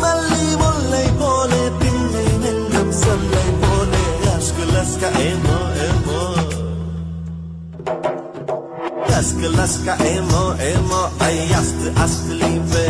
மல்லி முல்லை போலே பின்னை நெஞ்சம் சொல்லை போலே அஸ்குலஸ்க ஏமோ ஏமோ Laska, laska, emo, emo, aj jasty, asty, liebe